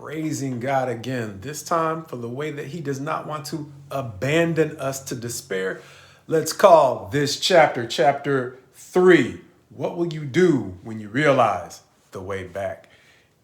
praising God again, this time for the way that he does not want to abandon us to despair. Let's call this chapter 3. What will you do when you realize the way back?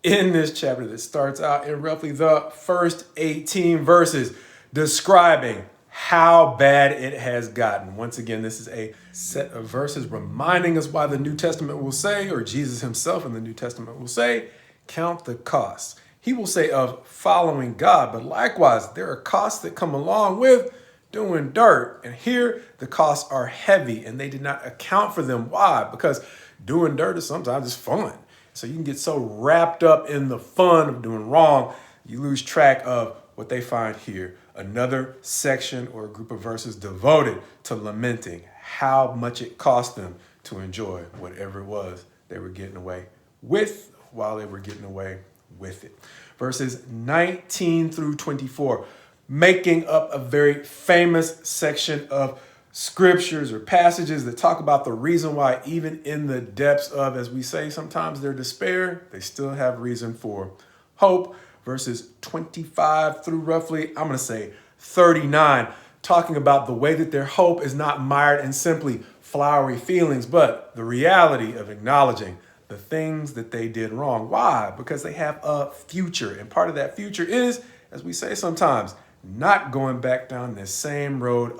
In this chapter that starts out in roughly the first 18 verses, describing how bad it has gotten. Once again, this is a set of verses reminding us why the New Testament will say, or Jesus himself in the New Testament will say, count the costs. He will say of following God, but likewise, there are costs that come along with doing dirt. And here, the costs are heavy, and they did not account for them. Why? Because doing dirt is sometimes fun. So you can get so wrapped up in the fun of doing wrong, you lose track of what they find here. Another section or a group of verses devoted to lamenting how much it cost them to enjoy whatever it was they were getting away with while they were getting away with it. Verses 19 through 24, making up a very famous section of scriptures or passages that talk about the reason why even in the depths of, as we say sometimes, their despair, they still have reason for hope. Verses 25 through roughly, I'm going to say 39, talking about the way that their hope is not mired in simply flowery feelings, but the reality of acknowledging the things that they did wrong. Why? Because they have a future. And part of that future is, as we say sometimes, not going back down this same road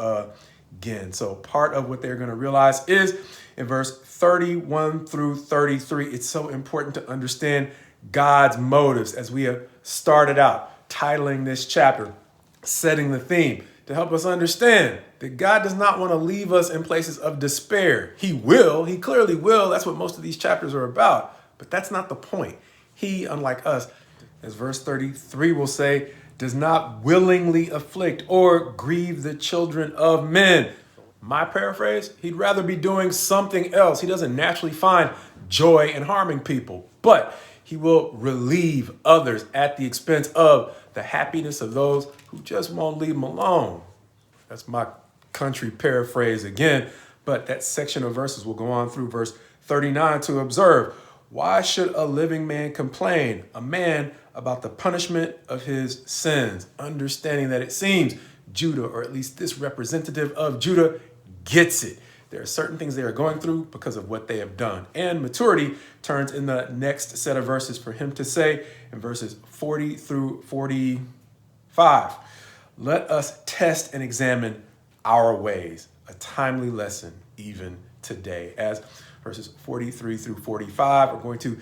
again. So part of what they're going to realize is in verse 31 through 33, it's so important to understand God's motives as we have started out titling this chapter, setting the theme to help us understand that God does not want to leave us in places of despair. He will, he clearly will. That's what most of these chapters are about, but that's not the point. He, unlike us, as verse 33 will say, does not willingly afflict or grieve the children of men. My paraphrase, he'd rather be doing something else. He doesn't naturally find joy in harming people, but he will relieve others at the expense of the happiness of those who just won't leave him alone. That's my country paraphrase again, but that section of verses will go on through verse 39 to observe, why should a living man complain, a man about the punishment of his sins, understanding that it seems Judah, or at least this representative of Judah, gets it. There are certain things they are going through because of what they have done. And maturity turns in the next set of verses for him to say in verses 40 through 45, let us test and examine our ways, a timely lesson even today. As verses 43 through 45 are going to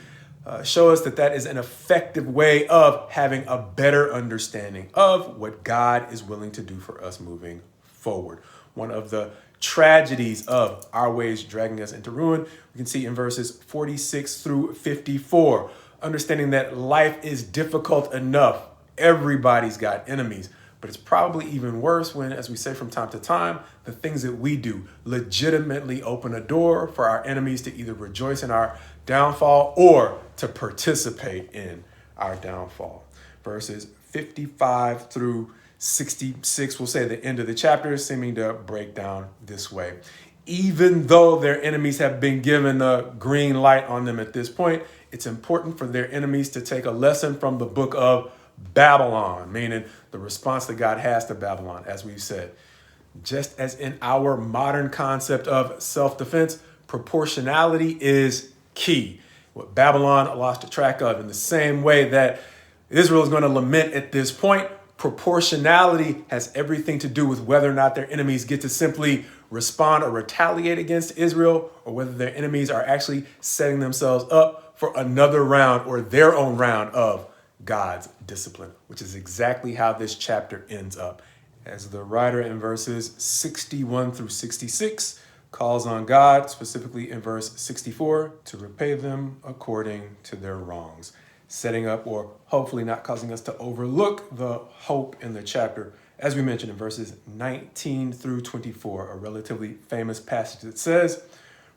show us that that is an effective way of having a better understanding of what God is willing to do for us moving forward. One of the tragedies of our ways dragging us into ruin, we can see in verses 46 through 54, understanding that life is difficult enough. Everybody's got enemies, but it's probably even worse when, as we say from time to time, the things that we do legitimately open a door for our enemies to either rejoice in our downfall or to participate in our downfall. Verses 55 through 66 will say the end of the chapter, seeming to break down this way. Even though their enemies have been given a green light on them at this point, it's important for their enemies to take a lesson from the book of Babylon, meaning the response that God has to Babylon, as we've said. Just as in our modern concept of self-defense, proportionality is key. What Babylon lost track of, in the same way that Israel is going to lament at this point, proportionality has everything to do with whether or not their enemies get to simply respond or retaliate against Israel, or whether their enemies are actually setting themselves up for another round or their own round of God's discipline, which is exactly how this chapter ends up. As the writer in verses 61 through 66 calls on God, specifically in verse 64, to repay them according to their wrongs, setting up, or hopefully not causing us to overlook, the hope in the chapter, as we mentioned in verses 19 through 24, a relatively famous passage that says,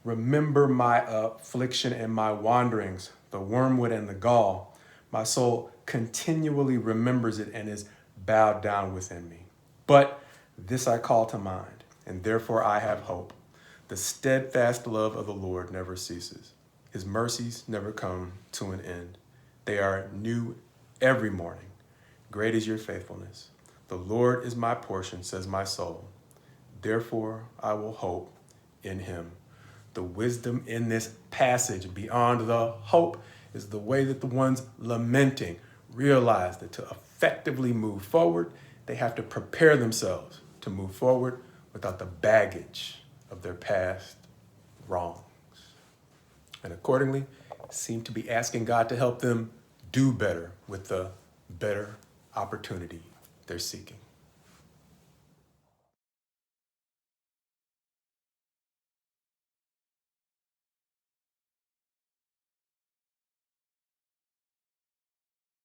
remember my affliction and my wanderings, the wormwood and the gall. My soul continually remembers it and is bowed down within me. But this I call to mind, and therefore I have hope. The steadfast love of the Lord never ceases. His mercies never come to an end. They are new every morning. Great is your faithfulness. The Lord is my portion, says my soul. Therefore, I will hope in him. The wisdom in this passage, beyond the hope, is the way that the ones lamenting realize that to effectively move forward, they have to prepare themselves to move forward without the baggage of their past wrongs. And accordingly, seem to be asking God to help them do better with the better opportunity they're seeking.